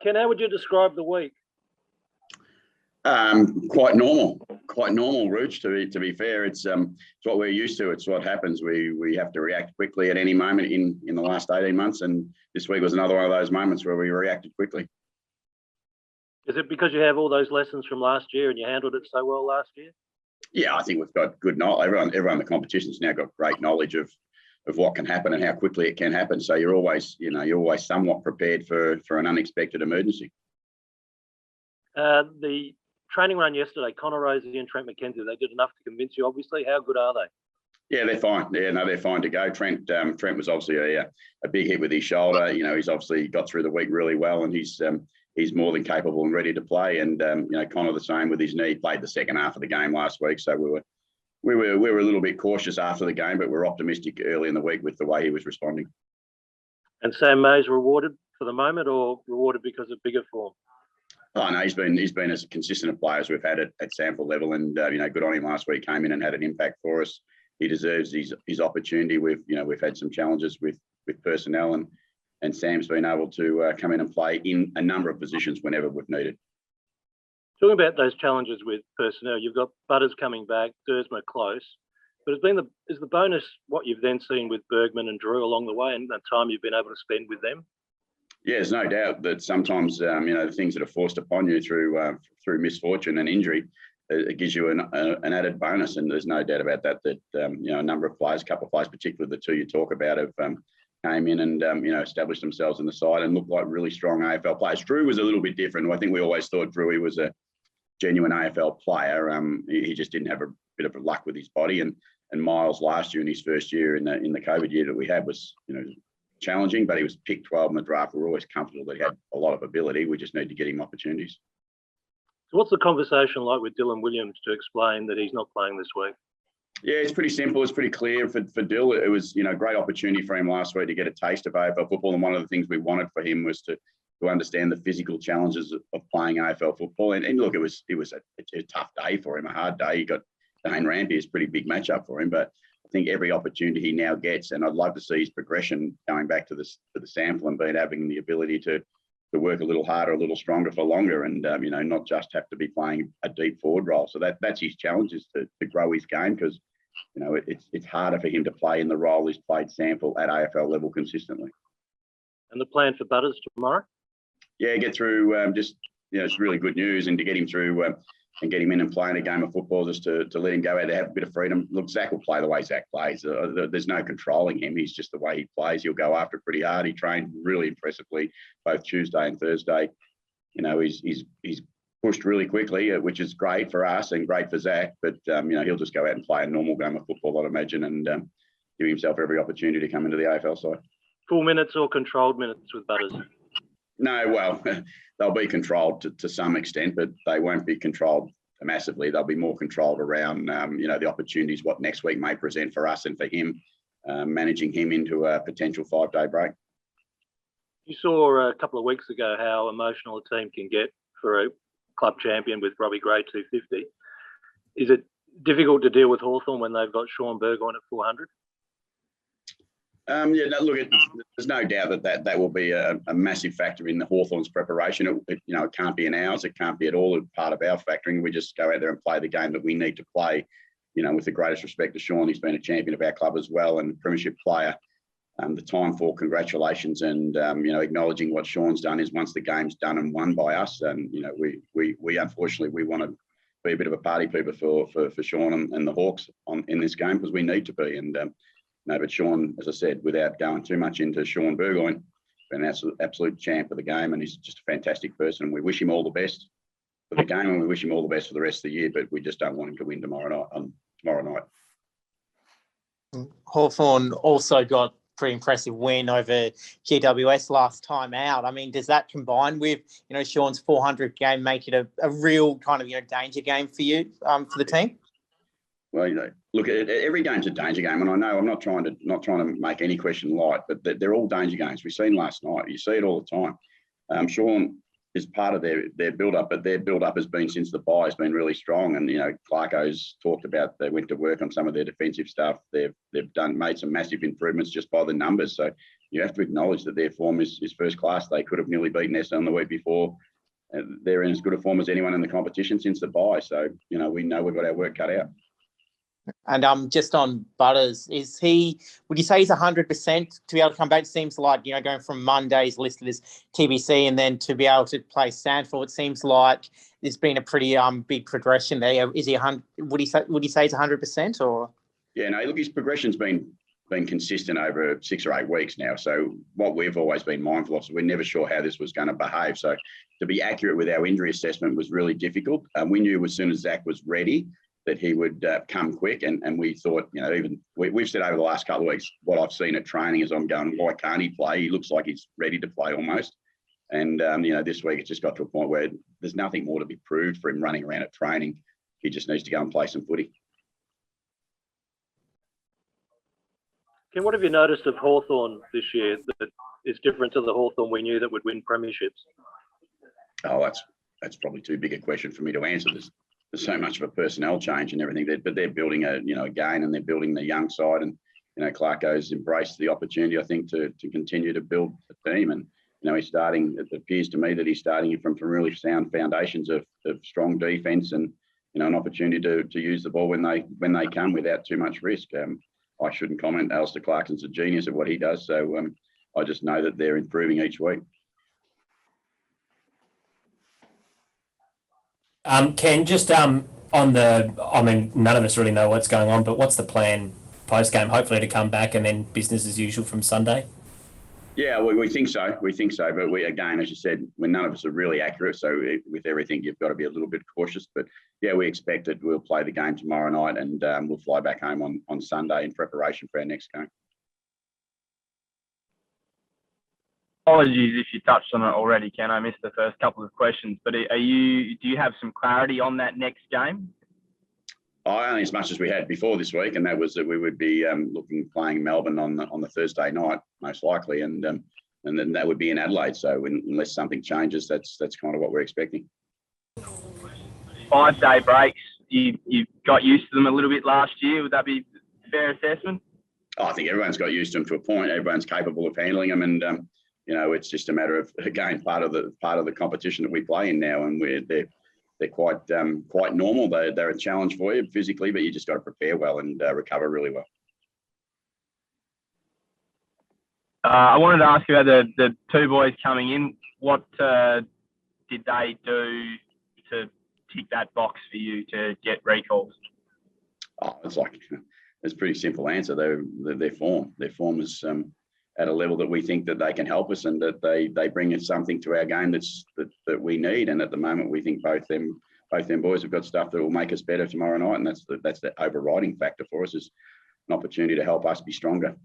Ken, how would you describe the week? Quite normal, Rooch. To be fair, it's what we're used to. It's what happens. We have to react quickly at any moment in the last 18 months, and this week was another one of those moments where we reacted quickly. Is it because you have all those lessons from last year and you handled it so well last year? Yeah, I think we've got good knowledge. Everyone in the competition's now got great knowledge of what can happen and how quickly it can happen. So you're always somewhat prepared for an unexpected emergency. The training run yesterday, Connor Rosie and Trent McKenzie, they did enough to convince you, obviously. How good are they? Yeah, they're fine. Yeah, no, they're fine to go. Trent was obviously a big hit with his shoulder. He's obviously got through the week really well, and he's more than capable and ready to play. And Connor the same with his knee. Played the second half of the game last week, so we were a little bit cautious after the game, but we're optimistic early in the week with the way he was responding. And Sam May's rewarded for the moment, or rewarded because of bigger form? Oh no, he's been as consistent a player as we've had at SANFL level, and good on him last week. Came in and had an impact for us. He deserves his opportunity. We've had some challenges with personnel, and Sam's been able to come in and play in a number of positions whenever we've needed. Talking about those challenges with personnel, you've got Butters coming back, Dersma close, but is the bonus what you've then seen with Bergman and Drew along the way, and the time you've been able to spend with them? Yeah, there's no doubt that sometimes the things that are forced upon you through misfortune and injury, it gives you an added bonus, and there's no doubt about that. A number of players, a couple of players, particularly the two you talk about, have came in and established themselves in the side and looked like really strong AFL players. Drew was a little bit different. I think we always thought Drew was a genuine AFL player. He just didn't have a bit of luck with his body, and Miles last year in his first year in the COVID year that we had was challenging, but he was picked 12 in the draft. We're always comfortable that he had a lot of ability. We just need to get him opportunities. So what's the conversation like with Dylan Williams to explain that he's not playing this week? Yeah, it's pretty simple. It's pretty clear for Dill. It was a great opportunity for him last week to get a taste of AFL football, and one of the things we wanted for him was to understand the physical challenges of playing AFL football. And look, it was a tough day for him, a hard day. He got Dane Rampe, is a pretty big matchup for him, but I think every opportunity he now gets, and I'd love to see his progression going back to the SANFL and having the ability to work a little harder, a little stronger for longer, and not just have to be playing a deep forward role. So that's his challenge, is to grow his game, because it's harder for him to play in the role he's played SANFL at AFL level consistently. And the plan for Butters tomorrow? Yeah, get through. It's really good news, and to get him through and get him in and playing a game of football, just to let him go out there, have a bit of freedom. Look, Zach will play the way Zach plays. There's no controlling him. He's just the way he plays. He'll go after it pretty hard. He trained really impressively both Tuesday and Thursday. He's pushed really quickly, which is great for us and great for Zach. But he'll just go out and play a normal game of football, I'd imagine, and give himself every opportunity to come into the AFL side. Full minutes or controlled minutes with Butters? No, well, they'll be controlled to some extent, but they won't be controlled massively. They'll be more controlled around, the opportunities, what next week may present for us and for him, managing him into a potential 5-day break. You saw a couple of weeks ago how emotional a team can get for a club champion with Robbie Gray 250. Is it difficult to deal with Hawthorn when they've got Sean Burgoyne at 400? There's no doubt that will be a massive factor in the Hawthorn's preparation. It can't be in ours. It can't be at all a part of our factoring. We just go out there and play the game that we need to play, with the greatest respect to Sean. He's been a champion of our club as well and premiership player. The time for congratulations and, acknowledging what Sean's done is once the game's done and won by us. And, we unfortunately, we want to be a bit of a party pooper for Sean and the Hawks in this game, because we need to be. And, but Sean, as I said, without going too much into Sean Burgoyne, been an absolute champ of the game, and he's just a fantastic person. We wish him all the best for the game, and we wish him all the best for the rest of the year, but we just don't want him to win tomorrow night. Hawthorn also got pretty impressive win over GWS last time out. I mean, does that combine with, Sean's 400 game make it a real kind of, danger game for you, for the team? Well, look, every game's a danger game, and I know I'm not trying to make any question light, but they're all danger games. We've seen last night. You see it all the time. Sean is part of their build-up, but their build-up has been since the bye has been really strong. And Clarko's talked about they went to work on some of their defensive stuff. They've made some massive improvements just by the numbers. So you have to acknowledge that their form is first class. They could have nearly beaten Essendon the week before. They're in as good a form as anyone in the competition since the bye. So, we know we've got our work cut out. And just on Butters, would you say he's 100% to be able to come back? It seems like, going from Monday's listed as TBC and then to be able to play Stanford, it seems like there's been a pretty big progression there. Is he 100? Would you say he's 100% or? Yeah, no, look, his progression's been consistent over 6 or 8 weeks now. So what we've always been mindful of, so we're never sure how this was going to behave. So to be accurate with our injury assessment was really difficult. We knew as soon as Zach was ready that he would come quick. And we thought, we've said over the last couple of weeks, what I've seen at training is I'm going, why can't he play? He looks like he's ready to play almost. And, this week it's just got to a point where there's nothing more to be proved for him running around at training. He just needs to go and play some footy. Ken, what have you noticed of Hawthorn this year that is different to the Hawthorn we knew that would win premierships? Oh, that's probably too big a question for me to answer. There's so much of a personnel change and everything, but they're building again, and they're building the young side. And, Clarko's embraced the opportunity, I think, to continue to build the team. And, he's starting, it appears to me that he's starting from really sound foundations of strong defence and, an opportunity to use the ball when they come without too much risk. I shouldn't comment. Alistair Clarkson's a genius at what he does. So I just know that they're improving each week. Ken, just none of us really know what's going on, but what's the plan post-game? Hopefully to come back and then business as usual from Sunday? Yeah, we think so. We think so. But we, again, as you said, when none of us are really accurate, so with everything, you've got to be a little bit cautious. But yeah, we expect that we'll play the game tomorrow night and we'll fly back home on Sunday in preparation for our next game. Apologies if you touched on it already, Ken. I missed the first couple of questions. But do you have some clarity on that next game? Only as much as we had before this week, and that was that we would be playing Melbourne on the Thursday night, most likely, and then that would be in Adelaide. So unless something changes, that's kind of what we're expecting. 5-day breaks. You got used to them a little bit last year. Would that be a fair assessment? I think everyone's got used to them to a point. Everyone's capable of handling them, and it's just a matter of, again, part of the competition that we play in now, and they're quite normal. They're a challenge for you physically, but you just got to prepare well and recover really well. I wanted to ask you about the two boys coming in. What did they do to tick that box for you to get recalls? Oh, it's a pretty simple answer. Their form is at a level that we think that they can help us, and that they bring us something to our game that we need. And at the moment, we think both them boys have got stuff that will make us better tomorrow night, and that's the overriding factor for us, is an opportunity to help us be stronger.